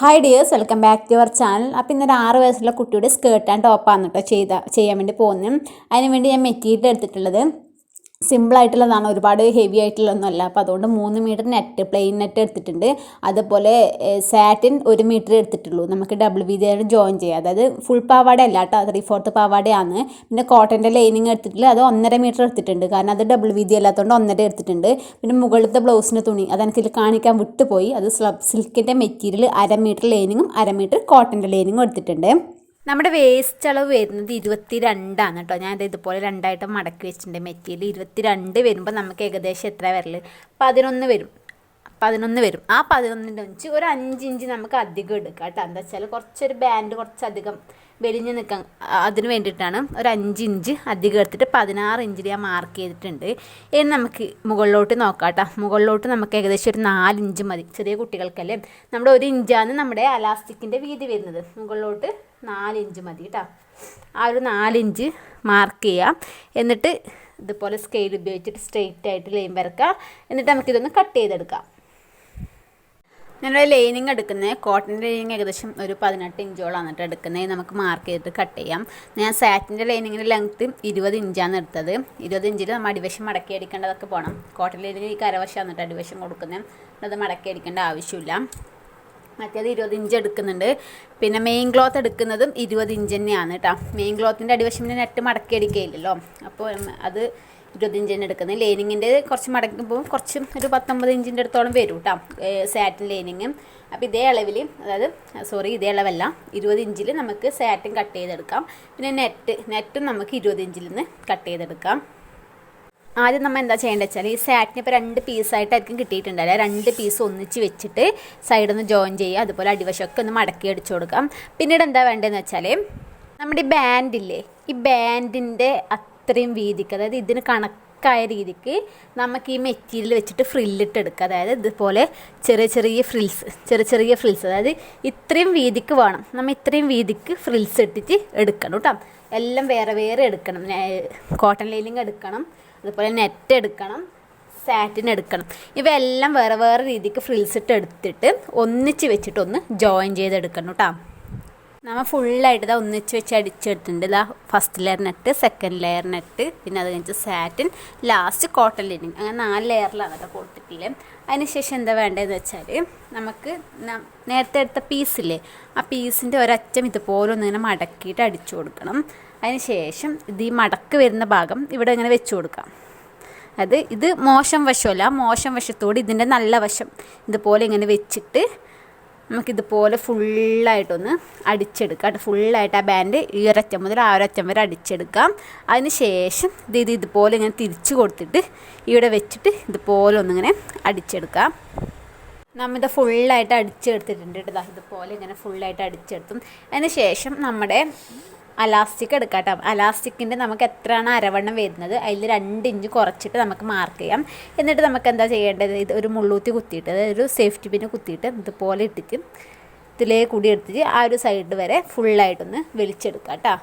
Hi dears, welcome back to our channel. അപ്പോൾ ഇന്നൊരു 6 വയസ്സുള്ള കുട്ടിയുടെ സ്കേർട്ട് ആൻഡ് ടോപ്പാണ് കേട്ടോ ചെയ്യാൻ വേണ്ടി പോകുന്നത്. അതിന് വേണ്ടി ഞാൻ മെറ്റീരിയൽ എടുത്തിട്ടുള്ളത് സിമ്പിളായിട്ടുള്ളതാണ്, ഒരുപാട് ഹെവി ആയിട്ടുള്ളതൊന്നുമല്ല. അപ്പോൾ അതുകൊണ്ട് 3 മീറ്റർ നെറ്റ്, പ്ലെയിൻ നെറ്റ് എടുത്തിട്ടുണ്ട്. അതുപോലെ സാറ്റിൻ 1 മീറ്റർ എടുത്തിട്ടുള്ളൂ. നമുക്ക് ഡബിൾ വീതിയായിട്ട് ജോയിൻ ചെയ്യാം. അതായത് ഫുൾ പാവാട അല്ല കേട്ടോ, 3/4 പാവാടയാണ്. പിന്നെ കോട്ടൻ്റെ ലൈനിങ് എടുത്തിട്ടുള്ള അത് 1.5 മീറ്റർ എടുത്തിട്ടുണ്ട്, കാരണം അത് ഡബിൾ വീതി അല്ലാത്തതുകൊണ്ട് 1.5 എടുത്തിട്ടുണ്ട്. പിന്നെ മുകളിലത്തെ ബ്ലൗസിൻ്റെ തുണി അതെനിക്ക് കാണിക്കാൻ വിട്ടുപോയി. അത് സിൽക്കിൻ്റെ മെറ്റീരിയൽ 1/2 മീറ്റർ ലൈനിങ്ങും 1/2 മീറ്റർ കോട്ടൻ്റെ ലൈനിങ്ങും എടുത്തിട്ടുണ്ട്. നമ്മുടെ വേസ്റ്റ് അളവ് വരുന്നത് 22 കേട്ടോ. ഞാൻ ഇതുപോലെ 2ആയിട്ട് മടക്കി വെച്ചിട്ടുണ്ട്. മെറ്റീരിയൽ 22 വരുമ്പോൾ നമുക്ക് ഏകദേശം എത്ര വരൽ? 11 വരും. ആ 11ൻ്റെ വെച്ച് ഒരു 5 ഇഞ്ച് നമുക്ക് അധികം എടുക്കാം കേട്ടോ. എന്താ വെച്ചാൽ കുറച്ചൊരു ബാൻഡ് കുറച്ചധികം വെലിഞ്ഞ് നിൽക്കാൻ, അതിന് വേണ്ടിയിട്ടാണ് ഒരു 5 ഇഞ്ച് അധികം എടുത്തിട്ട് 16 ഇഞ്ചിൽ ഞാൻ മാർക്ക് ചെയ്തിട്ടുണ്ട്. ഇനി നമുക്ക് മുകളിലോട്ട് നോക്കാം കേട്ടോ. മുകളിലോട്ട് നമുക്ക് ഏകദേശം ഒരു 4 ഇഞ്ച് മതി. ചെറിയ കുട്ടികൾക്കല്ലേ, നമ്മുടെ 1 ഇഞ്ചാണ് നമ്മുടെ അലാസ്റ്റിക്കിൻ്റെ വീതി വരുന്നത്. മുകളിലോട്ട് 4 ഇഞ്ച് മതി കേട്ടോ. ആ ഒരു 4 ഇഞ്ച് മാർക്ക് ചെയ്യാം. എന്നിട്ട് ഇതുപോലെ സ്കെയിൽ ഉപയോഗിച്ചിട്ട് സ്ട്രെയിറ്റ് ആയിട്ട് ലൈൻ വരക്കാം. എന്നിട്ട് നമുക്കിതൊന്ന് കട്ട് ചെയ്തെടുക്കാം. ഞാനൊരു ലൈനിങ് എടുക്കുന്നത് കോട്ടൻ്റെ ലൈനിങ് ഏകദേശം ഒരു 18 ഇഞ്ചോളാണ് കേട്ടോ എടുക്കുന്നത്. നമുക്ക് മാർക്ക് ചെയ്തിട്ട് കട്ട് ചെയ്യാം. ഞാൻ സാറ്റിൻ്റെ ലൈനിങ്ങിൻ്റെ ലെങ്ത്ത് 20 ഇഞ്ചാണ് എടുത്തത്. 20 ഇഞ്ചിൽ നമ്മൾ അടിവശം മടക്കി അടിക്കേണ്ടതൊക്കെ പോകണം. കോട്ടൺ ലൈനിങ് ഈ കരവശമാണ് കേട്ടോ അടിവശം കൊടുക്കുന്നത്. അത് മടക്കി അടിക്കേണ്ട ആവശ്യമില്ല. മറ്റേത് 20 ഇഞ്ച് എടുക്കുന്നുണ്ട്. പിന്നെ മെയിൻ ക്ലോത്ത് എടുക്കുന്നതും 20 ഇഞ്ച് തന്നെയാണ് കേട്ടോ. മെയിൻ ക്ലോത്തിൻ്റെ അടിവശം പിന്നെ നെറ്റ് മടക്കി അടിക്കുകയില്ലല്ലോ, അപ്പോൾ അത് 20 ഇഞ്ച് തന്നെ എടുക്കുന്നത്. ലൈനിങ്ങിൻ്റെ കുറച്ച് മടക്കുമ്പോൾ കുറച്ച് ഒരു 19 ഇഞ്ചിൻ്റെ അടുത്തോളം വരും കേട്ടോ സാറ്റിൻ ലൈനിങ്. അപ്പോൾ ഇതേ അളവിൽ, ഇതേ അളവല്ല, 20 ഇഞ്ചിൽ നമുക്ക് സാറ്റിൻ കട്ട് ചെയ്തെടുക്കാം. പിന്നെ നെറ്റും നമുക്ക് 20 ഇഞ്ചിൽ നിന്ന് കട്ട് ചെയ്തെടുക്കാം. ആദ്യം നമ്മൾ എന്താ ചെയ്യേണ്ടത് വെച്ചാൽ ഈ സാറ്റിന് ഇപ്പോൾ 2 പീസായിട്ടായിരിക്കും കിട്ടിയിട്ടുണ്ടല്ലേ. 2 പീസ് ഒന്നിച്ച് വെച്ചിട്ട് സൈഡൊന്ന് ജോയിൻ ചെയ്യുക. അതുപോലെ അടിവശമൊക്കെ ഒന്ന് മടക്കി അടിച്ചു കൊടുക്കാം. പിന്നീട് എന്താ വേണ്ടതെന്ന് വെച്ചാൽ നമ്മുടെ ഈ ബാൻഡില്ലേ, ഈ ബാൻഡിൻ്റെ അത്രയും വീതിക്ക്, അതായത് ഇതിന് കണക്കായ രീതിക്ക് നമുക്ക് ഈ മെറ്റീരിയൽ വെച്ചിട്ട് ഫ്രില്ലിട്ട് എടുക്കുക. അതായത് ഇതുപോലെ ചെറിയ ഫ്രിൽസ്, അതായത് ഇത്രയും വീതിക്ക് വേണം. നമ്മൾ ഇത്രയും വീതിക്ക് ഫ്രിൽസ് ഇട്ടിട്ട് എടുക്കണം കേട്ടോ. എല്ലാം വേറെ വേറെ എടുക്കണം. കോട്ടൺ ലൈനിങ് എടുക്കണം, അതുപോലെ നെറ്റ് എടുക്കണം, സാറ്റിൻ എടുക്കണം. ഇവയെല്ലാം വേറെ വേറെ രീതിക്ക് ഫ്രിൽസ് ഇട്ട് എടുത്തിട്ട് ഒന്നിച്ച് വെച്ചിട്ടൊന്ന് ജോയിൻ ചെയ്തെടുക്കണം കേട്ടോ. നമ്മൾ ഫുള്ളായിട്ട് ഇതാ ഒന്നിച്ച് വെച്ച് അടിച്ചെടുത്തിട്ടുണ്ട്. ഇതാ first layer net, second layer net, പിന്നെ അത് കഴിഞ്ഞിട്ട് സാറ്റിൻ, ലാസ്റ്റ് കോട്ടൺ ലൈനിങ്. അങ്ങനെ 4 ലെയറിലാണ് കേട്ടോ കൊടുത്തിട്ടില്ലേ. അതിനുശേഷം എന്താ വേണ്ടതെന്ന് വെച്ചാൽ നമുക്ക് നേരത്തെ എടുത്ത പീസില്ലേ, ആ പീസിൻ്റെ ഒരറ്റം ഇതുപോലെ ഒന്നിങ്ങനെ മടക്കിയിട്ട് അടിച്ചു കൊടുക്കണം. അതിന് ശേഷം ഈ മടക്ക് വരുന്ന ഭാഗം ഇവിടെ ഇങ്ങനെ വെച്ച് കൊടുക്കാം. ഇത് മോശം വശമല്ല, മോശം വശത്തോട് ഇതിൻ്റെ നല്ല വശം ഇതുപോലെ ഇങ്ങനെ വെച്ചിട്ട് നമുക്കിതുപോലെ ഫുള്ളായിട്ടൊന്ന് അടിച്ചെടുക്കാം. ഫുള്ളായിട്ട് ആ ബാൻഡ് ഈ ഒരറ്റം മുതൽ ആ ഒരറ്റം വരെ അടിച്ചെടുക്കാം. അതിന് ശേഷം ഇതുപോലെ ഇങ്ങനെ തിരിച്ച് കൊടുത്തിട്ട് ഇവിടെ വെച്ചിട്ട് ഇതുപോലെ ഒന്നിങ്ങനെ അടിച്ചെടുക്കാം. നമ്മളിത് ഫുള്ളായിട്ട് അടിച്ചെടുത്തിട്ടുണ്ട് കേട്ടോ. ഇതുപോലെ ഇങ്ങനെ ഫുള്ളായിട്ട് അടിച്ചെടുത്തും. അതിന് ശേഷം നമ്മുടെ അലാസ്റ്റിക് എടുക്കാം കേട്ടോ. അലാസ്റ്റിക്കിൻ്റെ നമുക്ക് എത്രയാണ് അരവണ്ണം വരുന്നത് അതിൽ 2 ഇഞ്ച് കുറച്ചിട്ട് നമുക്ക് മാർക്ക് ചെയ്യാം. എന്നിട്ട് നമുക്ക് എന്താ ചെയ്യേണ്ടത്, ഇത് ഒരു മുള്ളൂത്തി കുത്തിയിട്ട്, അതായത് ഒരു സേഫ്റ്റി പിന്ന് കുത്തിയിട്ട് ഇതുപോലെ ഇട്ടിട്ട് ഇതിലേ കൂടി എടുത്തിട്ട് ആ ഒരു സൈഡ് വരെ ഫുള്ളായിട്ടൊന്ന് വലിച്ചെടുക്കാം കേട്ടോ.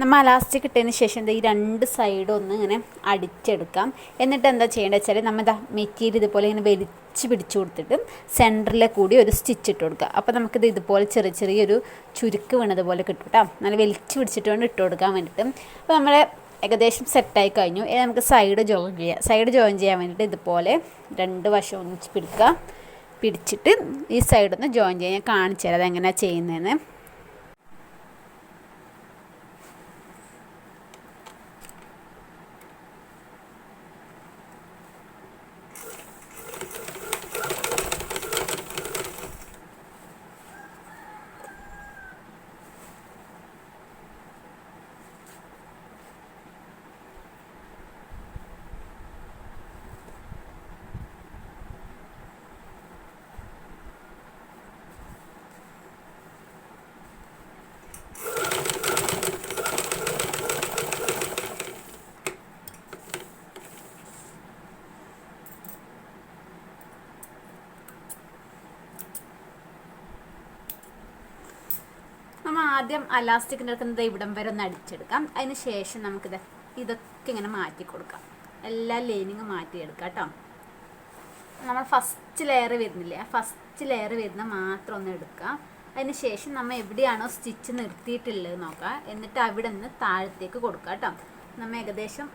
നമ്മൾ അലാസ്റ്റിക് ഇട്ടതിന് ശേഷം ഈ 2 സൈഡും ഒന്ന് ഇങ്ങനെ അടിച്ചെടുക്കാം. എന്നിട്ട് എന്താ ചെയ്യേണ്ടത് വെച്ചാൽ നമ്മൾ മെറ്റീരിയൽ ഇതുപോലെ ഇങ്ങനെ വലിച്ച് പിടിച്ചു കൊടുത്തിട്ട് സെൻറ്ററിലെ കൂടി ഒരു സ്റ്റിച്ച് ഇട്ട് കൊടുക്കുക. അപ്പോൾ നമുക്കിത് ഇതുപോലെ ചെറിയൊരു ചുരുക്ക് വീണതുപോലെ കിട്ടും കേട്ടോ. നല്ല വലിച്ച് പിടിച്ചിട്ട് വേണം ഇട്ട് കൊടുക്കാൻ വേണ്ടിയിട്ട്. അപ്പോൾ നമ്മൾ ഏകദേശം സെറ്റായി കഴിഞ്ഞു. ഇനി നമുക്ക് സൈഡ് ജോയിൻ ചെയ്യാൻ വേണ്ടിയിട്ട് ഇതുപോലെ 2 വശം ഒന്നിച്ച് പിടിച്ചിട്ട് ഈ സൈഡൊന്ന് ജോയിൻ ചെയ്യാൻ ഞാൻ കാണിച്ചു തരാം അതെങ്ങനെയാണ് ചെയ്യുന്നതെന്ന്. നമ്മൾ ആദ്യം അലാസ്റ്റിക്കിൻ്റെ എടുക്കുന്നത് ഇവിടം വരെ ഒന്ന് അടിച്ചെടുക്കാം. അതിന് ശേഷം ഇതൊക്കെ ഇങ്ങനെ മാറ്റി കൊടുക്കാം. എല്ലാ ലൈനിങ്ങും മാറ്റിയെടുക്കാം കേട്ടോ. നമ്മൾ ഫസ്റ്റ് ലെയർ വരുന്നില്ലേ, ആ ഫസ്റ്റ് ഫസ്റ്റ് ലെയർ വരുന്ന മാത്രം ഒന്ന് എടുക്കുക. അതിന് ശേഷം നമ്മൾ എവിടെയാണോ സ്റ്റിച്ച് നിർത്തിയിട്ടുള്ളത് നോക്കുക. എന്നിട്ട് അവിടെ നിന്ന് താഴത്തേക്ക് കൊടുക്കുക കേട്ടോ. നമ്മൾ ഏകദേശം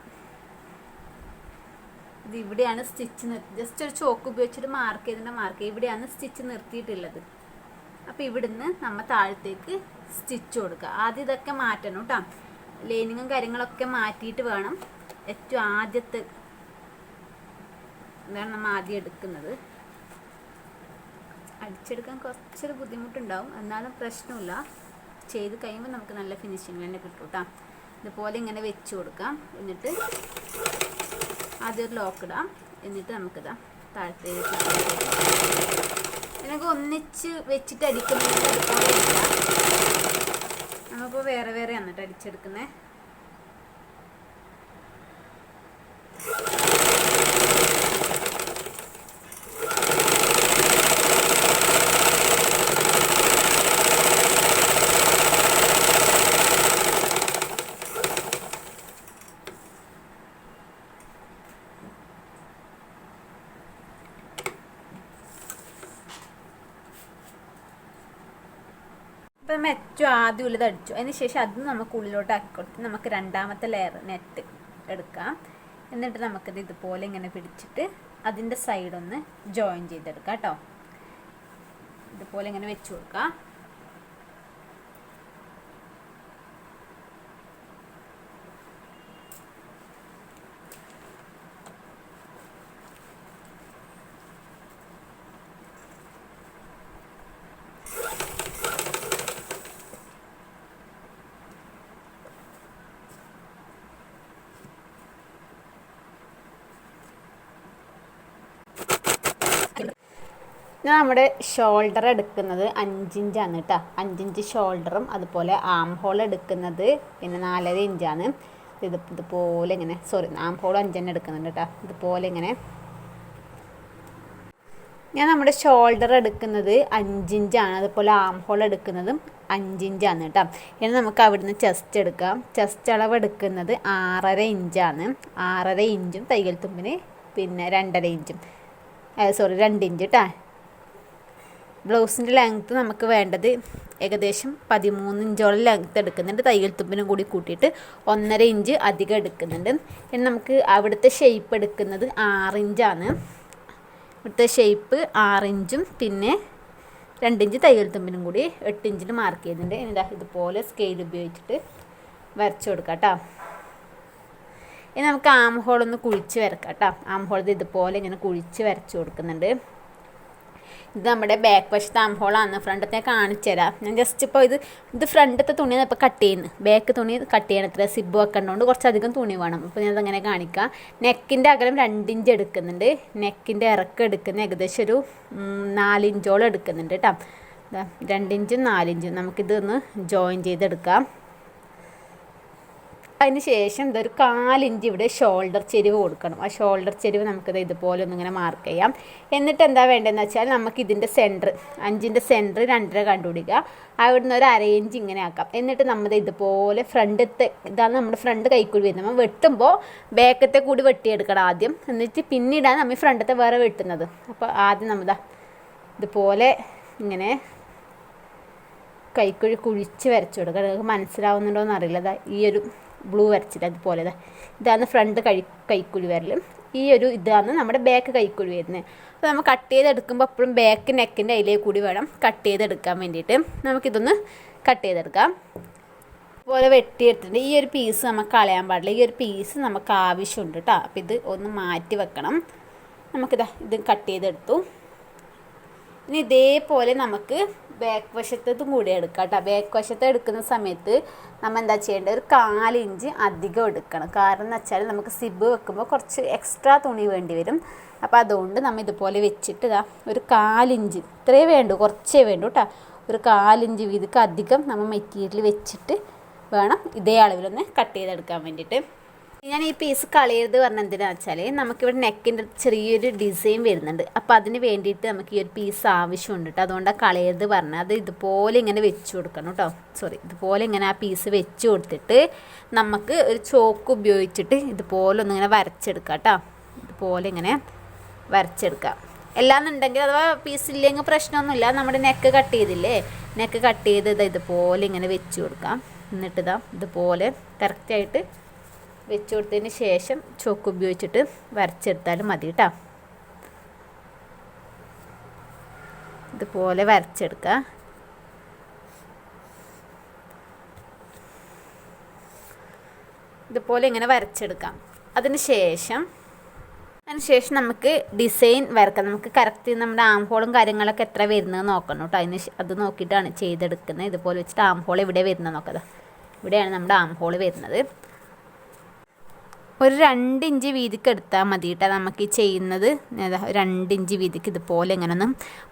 ഇത് ഇവിടെയാണ് സ്റ്റിച്ച് നിർത്തി, ജസ്റ്റ് ഒരു ചോക്ക് ഉപയോഗിച്ചിട്ട് മാർക്ക് ചെയ്തിട്ട് ഇവിടെയാണ് സ്റ്റിച്ച് നിർത്തിയിട്ടുള്ളത്. അപ്പോൾ ഇവിടുന്ന് നമ്മൾ താഴത്തേക്ക് സ്റ്റിച്ച് കൊടുക്കുക. ആദ്യം ഇതൊക്കെ മാറ്റണം കേട്ടോ. ലൈനിങ്ങും കാര്യങ്ങളൊക്കെ മാറ്റിയിട്ട് വേണം ഏറ്റവും ആദ്യത്തെ ഇതാണ് നമ്മൾ ആദ്യം എടുക്കുന്നത്. അടിച്ചെടുക്കാൻ കുറച്ചൊരു ബുദ്ധിമുട്ടുണ്ടാവും, എന്നാലും പ്രശ്നമില്ല. ചെയ്ത് കഴിയുമ്പോൾ നമുക്ക് നല്ല ഫിനിഷിങ് തന്നെ കിട്ടും കേട്ടോ. ഇതുപോലെ ഇങ്ങനെ വെച്ച് കൊടുക്കാം. എന്നിട്ട് ആദ്യം ഒരു ലോക്ക് ഇടാം. എന്നിട്ട് നമുക്കിതാ താഴത്തേക്ക് എനിക്ക് ഒന്നിച്ച് വെച്ചിട്ട് അടിക്കുന്നത് അതുപോലെ ഇല്ല. നമ്മളിപ്പോൾ വേറെ വേറെ എന്നിട്ട് അടിച്ചെടുക്കുന്നത്. അപ്പം നമ്മൾ ഏറ്റവും ആദ്യം ഉള്ളത് അടിച്ചു. അതിന് ശേഷം അത് നമുക്ക് ഉള്ളിലോട്ട് ആക്കി കൊടുത്ത് നമുക്ക് രണ്ടാമത്തെ ലെയർ നെറ്റ് എടുക്കാം. എന്നിട്ട് നമുക്കിത് ഇതുപോലെ ഇങ്ങനെ പിടിച്ചിട്ട് അതിൻ്റെ സൈഡൊന്ന് ജോയിൻ ചെയ്തെടുക്കാം കേട്ടോ. ഇതുപോലെ ഇങ്ങനെ വെച്ച് കൊടുക്കാം. നമ്മുടെ ഷോൾഡർ എടുക്കുന്നത് 5 ഇഞ്ചാണ് കേട്ടോ. 5 ഇഞ്ച് ഷോൾഡറും അതുപോലെ ആം ഹോൾ എടുക്കുന്നത് പിന്നെ 4.5 ഇഞ്ചാണ്. ഇതുപോലെ ഇങ്ങനെ ആം ഹോൾ 5 തന്നെ എടുക്കുന്നുണ്ട് കേട്ടോ. ഇതുപോലെ ഇങ്ങനെ ഞാൻ നമ്മുടെ ഷോൾഡർ എടുക്കുന്നത് 5 ഇഞ്ചാണ്. അതുപോലെ ആം ഹോൾ എടുക്കുന്നതും 5 ഇഞ്ചാണ് കേട്ടോ. ഇനി നമുക്ക് അവിടുന്ന് ചെസ്റ്റ് എടുക്കാം. ചെസ്റ്റ് അളവ് എടുക്കുന്നത് 6.5 ഇഞ്ചാണ്. 6.5 ഇഞ്ചും തയ്യൽ തുമ്പിന് പിന്നെ 2.5 ഇഞ്ചും 2 ഇഞ്ച് കേട്ടോ. ബ്ലൗസിൻ്റെ ലെങ്ത്ത് നമുക്ക് വേണ്ടത് ഏകദേശം 13 ഇഞ്ചോളം ലെങ്ത്ത് എടുക്കുന്നുണ്ട്. തയ്യൽ തുമ്പിനും കൂടി കൂട്ടിയിട്ട് 1.5 ഇഞ്ച് അധികം എടുക്കുന്നുണ്ട്. പിന്നെ നമുക്ക് അവിടുത്തെ ഷേപ്പ് എടുക്കുന്നത് 6 ഇഞ്ചാണ്. ഇവിടുത്തെ ഷേപ്പ് 6 ഇഞ്ചും പിന്നെ 2 ഇഞ്ച് തയ്യൽ തുമ്പിനും കൂടി 8 ഇഞ്ചിന് മാർക്ക് ചെയ്യുന്നുണ്ട്. ഇനി ഇതുപോലെ സ്കെയിൽ ഉപയോഗിച്ചിട്ട് വരച്ചു കൊടുക്കാം കേട്ടോ. ഇനി നമുക്ക് ആം ഹോളൊന്ന് കുഴിച്ച് വരക്കാം കേട്ടോ. ആം ഹോൾ ഇതുപോലെ ഇങ്ങനെ കുഴിച്ച് വരച്ച് കൊടുക്കുന്നുണ്ട്. ഇത് നമ്മുടെ ബാക്ക് വശത്തെ ആം ഹോളാണ്. ഫ്രണ്ടത്തെ കാണിച്ചു തരാം. ഞാൻ ജസ്റ്റ് ഇപ്പോൾ ഇത് ഫ്രണ്ടത്തെ തുണിയാണ് ഇപ്പോൾ കട്ട് ചെയ്യുന്നത്. ബാക്ക് തുണി കട്ട് ചെയ്യണം. ഇത്ര സിബ് വെക്കേണ്ടതുകൊണ്ട് കുറച്ചധികം തുണി വേണം. അപ്പോൾ ഞാനതങ്ങനെ കാണിക്കാം. നെക്കിൻ്റെ അകലം 2 ഇഞ്ച് എടുക്കുന്നുണ്ട്. നെക്കിൻ്റെ ഇറക്കം എടുക്കുന്ന ഏകദേശം ഒരു 4 ഇഞ്ചോളം എടുക്കുന്നുണ്ട് കേട്ടോ. 2 ഇഞ്ചും 4 ഇഞ്ചും നമുക്കിതൊന്ന് ജോയിൻ ചെയ്തെടുക്കാം. അതിന് ശേഷം ഇതൊരു 4 ഇഞ്ച് ഇവിടെ ഷോൾഡർ ചെരിവ് കൊടുക്കണം. ആ ഷോൾഡർ ചെരിവ് നമുക്കിത് ഇതുപോലെ ഒന്നിങ്ങനെ മാർക്ക് ചെയ്യാം. എന്നിട്ട് എന്താ വേണ്ടതെന്ന് വെച്ചാൽ നമുക്കിതിൻ്റെ സെൻറ്റർ 5ൻ്റെ സെൻറ്റർ 2.5 കണ്ടുപിടിക്കുക. അവിടുന്ന് ഒരു 1/2 ഇഞ്ച് ഇങ്ങനെ ആക്കാം. എന്നിട്ട് നമ്മൾ ഇതുപോലെ ഇതാണ് നമ്മുടെ ഫ്രണ്ട് കൈക്കുഴി വരുന്നത്. നമ്മൾ വെട്ടുമ്പോൾ ബാക്കത്തെ കൂടി വെട്ടിയെടുക്കണം ആദ്യം. എന്നിട്ട് പിന്നീടാണ് നമ്മൾ ഫ്രണ്ടത്തെ വേറെ വെട്ടുന്നത്. അപ്പോൾ ആദ്യം നമ്മൾ ഇതുപോലെ ഇങ്ങനെ കൈക്കുഴി കുഴിച്ച് വരച്ചു കൊടുക്കുക. നിങ്ങൾക്ക് മനസ്സിലാവുന്നുണ്ടോ എന്നറിയില്ല. ഈ ഒരു ബ്ലൂ വരച്ചിട്ട് അതുപോലെ ഇതാണ് ഫ്രണ്ട് കൈക്കുഴി വരൽ. ഇതാണ് നമ്മുടെ ബാക്ക് കൈക്കുഴി വരുന്നത്. അപ്പോൾ നമ്മൾ കട്ട് ചെയ്തെടുക്കുമ്പോൾ എപ്പോഴും ബാക്ക് നെക്കിൻ്റെ അതിലേക്ക് കൂടി വേണം കട്ട് ചെയ്തെടുക്കാൻ വേണ്ടിയിട്ട്. നമുക്കിതൊന്ന് കട്ട് ചെയ്തെടുക്കാം. അതുപോലെ വെട്ടിയെടുത്തിട്ട് ഈ ഒരു പീസ് നമുക്ക് കളയാൻ പാടില്ല. ഈ ഒരു പീസ് നമുക്ക് ആവശ്യമുണ്ട് കേട്ടോ. അപ്പോൾ ഇത് ഒന്ന് മാറ്റി വെക്കണം. ഇത് കട്ട് ചെയ്തെടുത്തു. ഇനി ഇതേപോലെ നമുക്ക് ബാക്ക് വശത്തും കൂടി എടുക്കാം കേട്ടോ. ബാക്ക് വശത്ത് എടുക്കുന്ന സമയത്ത് നമ്മൾ എന്താ ചെയ്യേണ്ടത്, ഒരു 4 ഇഞ്ച് അധികം എടുക്കണം. കാരണം എന്ന് വെച്ചാൽ നമുക്ക് സിബ് വെക്കുമ്പോൾ കുറച്ച് എക്സ്ട്രാ തുണി വേണ്ടി വരും. അപ്പോൾ അതുകൊണ്ട് നമ്മൾ ഇതുപോലെ വെച്ചിട്ട് ഒരു 4 ഇഞ്ച് ഇത്രയേ വേണ്ടൂ, കുറച്ചേ വേണ്ടൂ കേട്ടോ. ഒരു 4 ഇഞ്ച് വീതിക്ക് അധികം നമ്മൾ മെറ്റീരിയൽ വെച്ചിട്ട് വേണം ഇതേ അളവിലൊന്ന് കട്ട് ചെയ്തെടുക്കാൻ വേണ്ടിയിട്ട്. ഞാൻ ഈ പീസ് കളയരുത് പറഞ്ഞാൽ എന്തിനാണെന്ന് വെച്ചാൽ നമുക്കിവിടെ നെക്കിൻ്റെ ചെറിയൊരു ഡിസൈൻ വരുന്നുണ്ട്. അപ്പോൾ അതിന് വേണ്ടിയിട്ട് നമുക്ക് ഈ ഒരു പീസ് ആവശ്യമുണ്ട് കേട്ടോ. അതുകൊണ്ടാണ് കളയരുത് പറഞ്ഞത്. അത് ഇതുപോലെ ഇങ്ങനെ വെച്ച് കൊടുക്കണം കേട്ടോ. ഇതുപോലെ ഇങ്ങനെ ആ പീസ് വെച്ച് കൊടുത്തിട്ട് നമുക്ക് ഒരു ചോക്ക് ഉപയോഗിച്ചിട്ട് ഇതുപോലെ ഒന്നിങ്ങനെ വരച്ചെടുക്കാം കേട്ടോ. ഇതുപോലെ ഇങ്ങനെ വരച്ചെടുക്കാം. എല്ലാന്നുണ്ടെങ്കിൽ അഥവാ പീസ് ഇല്ലെങ്കിൽ പ്രശ്നമൊന്നുമില്ല. നമ്മുടെ നെക്ക് കട്ട് ചെയ്തില്ലേ, നെക്ക് കട്ട് ചെയ്ത് ഇതുപോലെ ഇങ്ങനെ വെച്ച് കൊടുക്കാം. എന്നിട്ട് ഇതുപോലെ കറക്റ്റായിട്ട് വെച്ച് കൊടുത്തതിന് ശേഷം ചോക്ക് ഉപയോഗിച്ചിട്ട് വരച്ചെടുത്താലും മതി കേട്ടോ. ഇതുപോലെ വരച്ചെടുക്കുക. ഇതുപോലെ ഇങ്ങനെ വരച്ചെടുക്കാം. അതിന് ശേഷം നമുക്ക് ഡിസൈൻ വരക്കാം. നമുക്ക് കറക്റ്റ് നമ്മുടെ ആം ഹോളും കാര്യങ്ങളൊക്കെ എത്ര വരുന്നത് നോക്കണം കേട്ടോ. അത് നോക്കിയിട്ടാണ് ചെയ്തെടുക്കുന്നത്. ഇതുപോലെ വെച്ചിട്ട് ആം ഹോൾ ഇവിടെ വരുന്നത് നോക്കാം. ഇവിടെയാണ് നമ്മുടെ ആം ഹോൾ വരുന്നത്. ഒരു 2 ഇഞ്ച് വീതിക്ക് എടുത്താൽ മതി കേട്ടോ. നമുക്ക് ഈ ചെയ്യുന്നത് 2 ഇഞ്ച് വീതിക്ക് ഇതുപോലെ ഇങ്ങനെ ഒന്ന്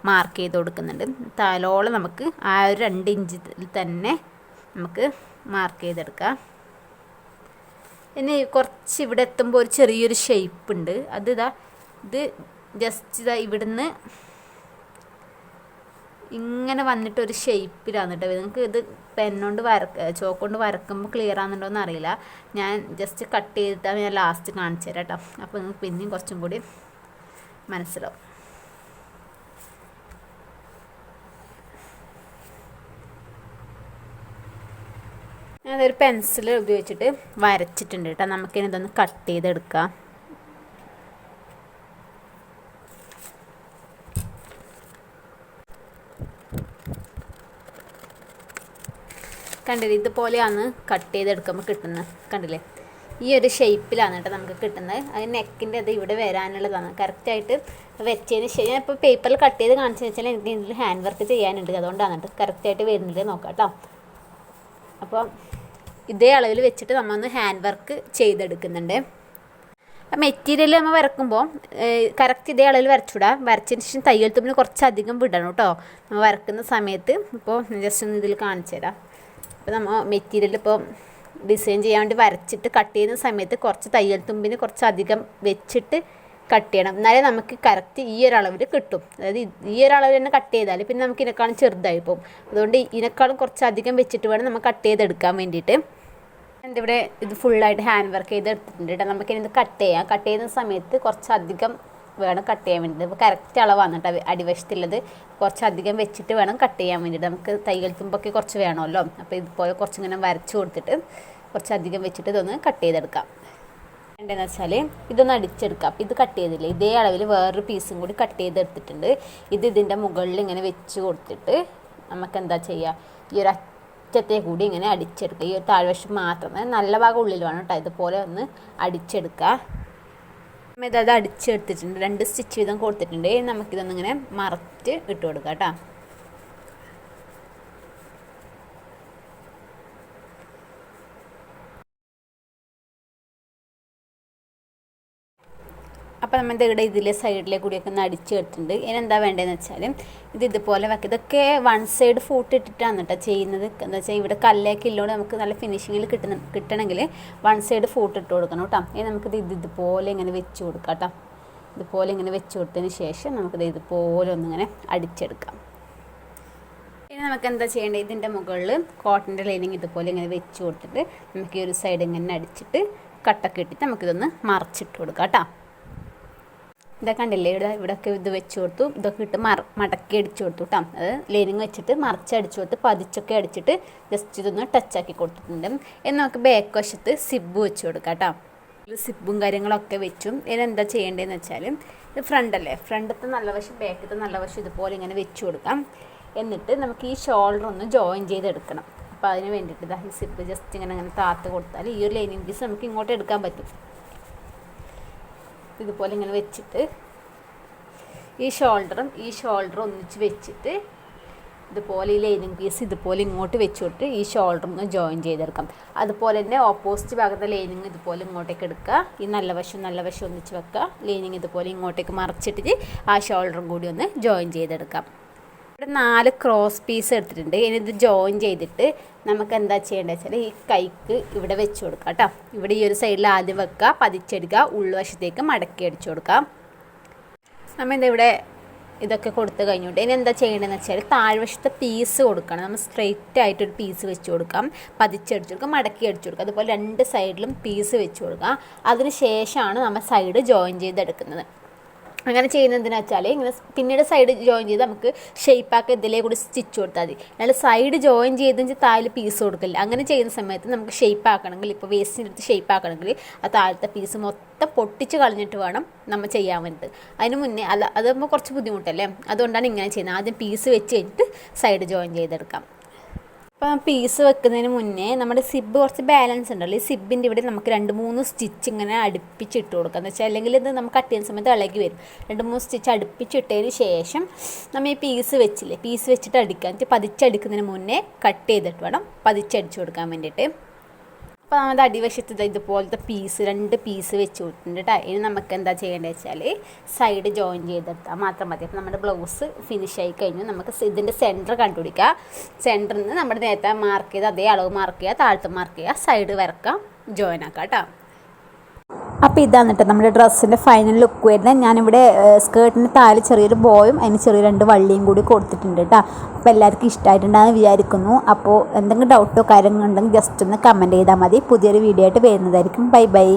മാർക്ക് ചെയ്ത് കൊടുക്കുന്നുണ്ട്. തലോളം നമുക്ക് ആ ഒരു 2 ഇഞ്ചിൽ തന്നെ നമുക്ക് മാർക്ക് ചെയ്തെടുക്കാം. ഇനി കുറച്ച് ഇവിടെ എത്തുമ്പോൾ ഒരു ചെറിയൊരു ഷേപ്പ് ഉണ്ട്. ഇത് ജസ്റ്റ് ഇവിടുന്ന് ഇങ്ങനെ വന്നിട്ട് ഒരു ഷേപ്പിലാണ് കേട്ടോ. നിങ്ങൾക്ക് ഇത് പെണ്ണുകൊണ്ട് ചോക്ക് കൊണ്ട് വരക്കുമ്പോൾ ക്ലിയർ ആകുന്നുണ്ടോ എന്ന് അറിയില്ല. ഞാൻ ജസ്റ്റ് കട്ട് ചെയ്തിട്ടാണ് ഞാൻ ലാസ്റ്റ് കാണിച്ചു തരാം കേട്ടോ. അപ്പോൾ നിങ്ങൾക്ക് പിന്നെയും കുറച്ചും കൂടി മനസ്സിലാവും. ഞാനതൊരു പെൻസിൽ ഉപയോഗിച്ചിട്ട് വരച്ചിട്ടുണ്ട് കേട്ടോ. നമുക്കിനി ഇതൊന്ന് കട്ട് ചെയ്തെടുക്കാം. കണ്ടില്ലേ, ഇതുപോലെയാണ് കട്ട് ചെയ്തെടുക്കുമ്പോൾ കിട്ടുന്നത്. കണ്ടില്ലേ, ഈ ഒരു ഷേപ്പിലാണ് കേട്ടോ നമുക്ക് കിട്ടുന്നത്. അത് നെക്കിൻ്റെ അത് ഇവിടെ വരാനുള്ളതാണ്. കറക്റ്റായിട്ട് വെച്ചതിന് ശേഷം ഞാൻ ഇപ്പോൾ പേപ്പറിൽ കട്ട് ചെയ്ത് കാണിച്ചതെന്ന് വെച്ചാൽ എനിക്ക് ഇതിൽ ഹാൻഡ് വർക്ക് ചെയ്യാനുണ്ട്. അതുകൊണ്ടാണ് കേട്ടോ കറക്റ്റായിട്ട് വരുന്നില്ല നോക്കാം കേട്ടോ. അപ്പോൾ ഇതേ അളവിൽ വെച്ചിട്ട് നമ്മളൊന്ന് ഹാൻഡ് വർക്ക് ചെയ്തെടുക്കുന്നുണ്ട്. മെറ്റീരിയൽ നമ്മൾ വരക്കുമ്പോൾ കറക്റ്റ് ഇതേ അളവിൽ വരച്ചുവിടാം. വരച്ചതിന് ശേഷം തയ്യൽ തുമ്പിന് കുറച്ചധികം വിടണം കേട്ടോ നമ്മൾ വരക്കുന്ന സമയത്ത്. ഇപ്പോൾ ജസ്റ്റ് ഒന്ന് ഇതിൽ കാണിച്ചു തരാം. അപ്പോൾ നമ്മൾ മെറ്റീരിയൽ ഇപ്പോൾ ഡിസൈൻ ചെയ്യാൻ വേണ്ടി വരച്ചിട്ട് കട്ട് ചെയ്യുന്ന സമയത്ത് കുറച്ച് തയ്യൽ തുമ്പിന് കുറച്ചധികം വെച്ചിട്ട് കട്ട് ചെയ്യണം. എന്നാലേ നമുക്ക് കറക്റ്റ് ഈ ഒരു അളവിൽ കിട്ടും. അതായത് ഈ ഒരു അളവിൽ തന്നെ കട്ട് ചെയ്താൽ പിന്നെ നമുക്ക് ഇതിനേക്കാളും ചെറുതായി പോകും. അതുകൊണ്ട് ഇതിനേക്കാളും കുറച്ചധികം വെച്ചിട്ട് വേണം നമ്മൾ കട്ട് ചെയ്തെടുക്കാൻ വേണ്ടിയിട്ട്. എൻ്റെ ഇവിടെ ഇത് ഫുള്ളായിട്ട് ഹാൻഡ് വർക്ക് ചെയ്തെടുത്തിട്ടുണ്ട് കേട്ടോ. നമുക്കിത് കട്ട് ചെയ്യാം. കട്ട് ചെയ്യുന്ന സമയത്ത് കുറച്ചധികം വേണം കട്ട് ചെയ്യാൻ വേണ്ടിയിട്ട്. ഇപ്പോൾ കറക്റ്റ് അളവാണ് കേട്ടോ അടിവശത്തുള്ളത്. കുറച്ചധികം വെച്ചിട്ട് വേണം കട്ട് ചെയ്യാൻ വേണ്ടിയിട്ട്. നമുക്ക് തയ്യൽ തുമ്പൊക്കെ കുറച്ച് വേണമല്ലോ. അപ്പോൾ ഇതുപോലെ കുറച്ചിങ്ങനെ വരച്ച് കൊടുത്തിട്ട് കുറച്ചധികം വെച്ചിട്ട് ഇതൊന്ന് കട്ട് ചെയ്തെടുക്കാം. എന്താണെന്ന് വെച്ചാൽ ഇതൊന്ന് അടിച്ചെടുക്കാം. ഇത് കട്ട് ചെയ്തില്ലേ, ഇതേ അളവിൽ വേറൊരു പീസും കൂടി കട്ട് ചെയ്തെടുത്തിട്ടുണ്ട്. ഇതിൻ്റെ മുകളിൽ ഇങ്ങനെ വെച്ച് കൊടുത്തിട്ട് നമുക്ക് എന്താ ചെയ്യുക, ഈ ഒരു അറ്റത്തെ കൂടി ഇങ്ങനെ അടിച്ചെടുക്കുക. ഈ ഒരു താഴ്വശം മാത്രം, നല്ല ഭാഗം ഉള്ളിൽ വേണം കേട്ടോ. ഇതുപോലെ ഒന്ന് അടിച്ചെടുക്കുക. ഇത് അടിച്ചെടുത്തിട്ടുണ്ട്. 2 സ്റ്റിച്ച് വീതം കൊടുത്തിട്ടുണ്ട്. നമുക്കിതൊന്നിങ്ങനെ മറച്ച് ഇട്ട് കൊടുക്കാം കേട്ടോ. അപ്പോൾ നമ്മൾ ഇതിലെ സൈഡിലെ കൂടിയൊക്കെ ഒന്ന് അടിച്ചെടുത്തിട്ടുണ്ട്. ഇനി എന്താ വേണ്ടതെന്ന് വെച്ചാൽ ഇതുപോലെ വെക്കുക. ഇതൊക്കെ 1 സൈഡ് ഫൂട്ട് ഇട്ടിട്ടാണ് കേട്ടോ ചെയ്യുന്നത്. എന്താ വെച്ചാൽ ഇവിടെ കല്ലേക്ക് ഇല്ലോണ്ട് നമുക്ക് നല്ല ഫിനിഷിങ്ങിൽ കിട്ടണമെങ്കിൽ 1 സൈഡ് ഫൂട്ട് ഇട്ട് കൊടുക്കണം കേട്ടോ. ഇനി നമുക്കിത് ഇതുപോലെ ഇങ്ങനെ വെച്ച് കൊടുക്കാം കേട്ടോ. ഇതുപോലെ ഇങ്ങനെ വെച്ച് കൊടുത്തതിന് ശേഷം നമുക്കിത് ഇതുപോലെ ഒന്നിങ്ങനെ അടിച്ചെടുക്കാം. ഇനി നമുക്ക് എന്താ ചെയ്യേണ്ടത്, ഇതിൻ്റെ മുകളിൽ കോട്ടൻ്റെ ലൈനിങ് ഇതുപോലെ ഇങ്ങനെ വെച്ച് കൊടുത്തിട്ട് നമുക്ക് ഈ ഒരു സൈഡ് ഇങ്ങനെ അടിച്ചിട്ട് കട്ടൊക്കെ ഇട്ടിട്ട് നമുക്കിതൊന്ന് മറച്ചിട്ട് കൊടുക്കാം കേട്ടോ. ഇതൊക്കെ കണ്ടില്ലേ, ഇവിടെയൊക്കെ ഇത് വെച്ച് കൊടുത്തു. ഇതൊക്കെ ഇട്ട് മടക്കി അടിച്ചു കൊടുത്തു കേട്ടോ. അത് ലൈനിങ് വെച്ചിട്ട് മറിച്ചടിച്ചു കൊടുത്ത് പതിച്ചൊക്കെ അടിച്ചിട്ട് ജസ്റ്റ് ഇതൊന്ന് ടച്ചാക്കി കൊടുത്തിട്ടുണ്ട്. എന്ന് നമുക്ക് ബാക്ക് വശത്ത് സിബ് വെച്ച് കൊടുക്കാം കേട്ടോ. സിബും കാര്യങ്ങളൊക്കെ വെച്ചു. ഇതെന്താ ചെയ്യേണ്ടതെന്ന് വെച്ചാൽ ഇത് ഫ്രണ്ടല്ലേ, ഫ്രണ്ടത്തെ നല്ല വശം ബാക്കത്തെ നല്ല വശം ഇതുപോലെ ഇങ്ങനെ വെച്ച് കൊടുക്കാം. എന്നിട്ട് നമുക്ക് ഈ ഷോൾഡർ ഒന്ന് ജോയിൻ ചെയ്തെടുക്കണം. അപ്പോൾ അതിന് വേണ്ടിയിട്ട് ഈ സിബ് ജസ്റ്റ് ഇങ്ങനെ താത്ത് കൊടുത്താൽ ഈ ഒരു ലൈനിങ് പീസ് നമുക്ക് ഇങ്ങോട്ട് എടുക്കാൻ പറ്റും. ഇതുപോലെ ഇങ്ങനെ വെച്ചിട്ട് ഈ ഷോൾഡറും ഒന്നിച്ച് വെച്ചിട്ട് ഇതുപോലെ ഈ ലൈനിങ് പീസ് ഇതുപോലെ ഇങ്ങോട്ട് വെച്ച് കൊടുത്ത് ഈ ഷോൾഡറും ഒന്ന് ജോയിൻ ചെയ്തെടുക്കാം. അതുപോലെ തന്നെ ഓപ്പോസിറ്റ് ഭാഗത്തെ ലൈനിങ് ഇതുപോലെ ഇങ്ങോട്ടേക്ക് എടുക്കുക. ഈ നല്ല വശം ഒന്നിച്ച് വെക്കുക. ലൈനിങ് ഇതുപോലെ ഇങ്ങോട്ടേക്ക് മറിച്ചിട്ട് ആ ഷോൾഡറും കൂടി ഒന്ന് ജോയിൻ ചെയ്തെടുക്കാം. ഇവിടെ 4 ക്രോസ് പീസ് എടുത്തിട്ടുണ്ട്. ഇനി ഇത് ജോയിൻ ചെയ്തിട്ട് നമുക്ക് എന്താ ചെയ്യേണ്ടത് വെച്ചാൽ ഈ കൈക്ക് ഇവിടെ വെച്ച് കൊടുക്കാം കേട്ടോ. ഇവിടെ ഈ ഒരു സൈഡിൽ ആദ്യം വെക്കുക, പതിച്ചെടുക്കുക, ഉൾവശത്തേക്ക് മടക്കി അടിച്ചു കൊടുക്കാം. നമ്മൾ എന്താ ഇവിടെ ഇതൊക്കെ കൊടുത്ത് കഴിഞ്ഞിട്ട് ഇനി എന്താ ചെയ്യേണ്ടതെന്ന് വെച്ചാൽ താഴ്വശത്തെ പീസ് കൊടുക്കണം. നമ്മൾ സ്ട്രെയിറ്റ് ആയിട്ടൊരു പീസ് വെച്ച് കൊടുക്കാം, പതിച്ചടിച്ചു കൊടുക്കാം, മടക്കി അടിച്ചു കൊടുക്കാം. അതുപോലെ 2 സൈഡിലും പീസ് വെച്ച് കൊടുക്കാം. അതിന് ശേഷമാണ് നമ്മൾ സൈഡ് ജോയിൻ ചെയ്തെടുക്കുന്നത്. അങ്ങനെ ചെയ്യുന്നതെന്ന് വെച്ചാൽ ഇങ്ങനെ പിന്നീട് സൈഡ് ജോയിൻ ചെയ്ത് നമുക്ക് ഷേപ്പാക്കി ഇതിലേ കൂടി സ്റ്റിച്ച് കൊടുത്താൽ മതി. അല്ലാതെ സൈഡ് ജോയിൻ ചെയ്തെന്ന് താഴെ പീസ് കൊടുക്കില്ല. അങ്ങനെ ചെയ്യുന്ന സമയത്ത് നമുക്ക് ഷേപ്പ് ആക്കണമെങ്കിൽ, ഇപ്പോൾ വേസ്റ്റിൻ്റെ അടുത്ത് ഷേപ്പ് ആക്കണമെങ്കിൽ ആ താഴത്തെ പീസ് മൊത്തം പൊട്ടിച്ച് കളഞ്ഞിട്ട് വേണം നമ്മൾ ചെയ്യാൻ വേണ്ടിയിട്ട്. അതിന് മുന്നേ അതാകുമ്പോൾ കുറച്ച് ബുദ്ധിമുട്ടല്ലേ, അതുകൊണ്ടാണ് ഇങ്ങനെ ചെയ്യുന്നത്. ആദ്യം പീസ് വെച്ച് കഴിഞ്ഞിട്ട് സൈഡ് ജോയിൻ ചെയ്തെടുക്കാം. അപ്പോൾ പീസ് വെക്കുന്നതിന് മുന്നേ നമ്മുടെ സിബ് കുറച്ച് ബാലൻസ് ഉണ്ടല്ലോ, ഈ സിബിൻ്റെ ഇവിടെ നമുക്ക് 2-3 സ്റ്റിച്ച് ഇങ്ങനെ അടുപ്പിച്ചിട്ട് കൊടുക്കുക. എന്ന് വെച്ചാൽ അല്ലെങ്കിൽ ഇത് നമുക്ക് കട്ട് ചെയ്യുന്ന സമയത്ത് ഇളകി വരും. 2-3 സ്റ്റിച്ച് അടുപ്പിച്ചിട്ടതിന് ശേഷം നമ്മൾ ഈ പീസ് വെച്ചില്ലേ, പീസ് വെച്ചിട്ട് അടിക്കുക. എന്നിട്ട് പതിച്ചടിക്കുന്നതിന് മുന്നേ കട്ട് ചെയ്തിട്ട് വേണം പതിച്ചടിച്ച് കൊടുക്കാൻ വേണ്ടിയിട്ട്. അപ്പോൾ നമ്മുടെ അടിവശത്ത് ഇതുപോലത്തെ 2 പീസ് വെച്ച് കൊടുത്തിട്ടുണ്ട് കേട്ടോ. ഇനി നമുക്ക് എന്താ ചെയ്യേണ്ടത് വെച്ചാൽ സൈഡ് ജോയിൻ ചെയ്തെടുത്താൽ മാത്രം മതി. അപ്പോൾ നമ്മുടെ ബ്ലൗസ് ഫിനിഷ് ആയി കഴിഞ്ഞു. നമുക്ക് ഇതിൻ്റെ സെൻറ്റർ കണ്ടുപിടിക്കുക. സെൻറ്ററിൽ നിന്ന് നമ്മുടെ നേരത്തെ മാർക്ക് ചെയ്ത് അതേ അളവ് മാർക്ക് ചെയ്യുക, താഴത്ത് മാർക്ക് ചെയ്യുക, സൈഡ് വരക്കാം, ജോയിൻ ആക്കാം കേട്ടോ. അപ്പോൾ ഇതാണ് കേട്ടോ നമ്മുടെ ഡ്രസ്സിൻ്റെ ഫൈനൽ ലുക്ക് വരുന്നത്. ഞാനിവിടെ സ്കേർട്ടിന് താഴെ ചെറിയൊരു ബോയും അതിന് ചെറിയ 2 വള്ളിയും കൂടി കൊടുത്തിട്ടുണ്ട് കേട്ടോ. അപ്പോൾ എല്ലാവർക്കും ഇഷ്ടമായിട്ടുണ്ടാകുമെന്ന് വിചാരിക്കുന്നു. അപ്പോൾ എന്തെങ്കിലും ഡൗട്ടോ കാര്യങ്ങളുണ്ടെങ്കിൽ ജസ്റ്റ് ഒന്ന് കമൻറ്റ് ചെയ്താൽ മതി. പുതിയൊരു വീഡിയോ ആയിട്ട് വരുന്നതായിരിക്കും. Bye bye.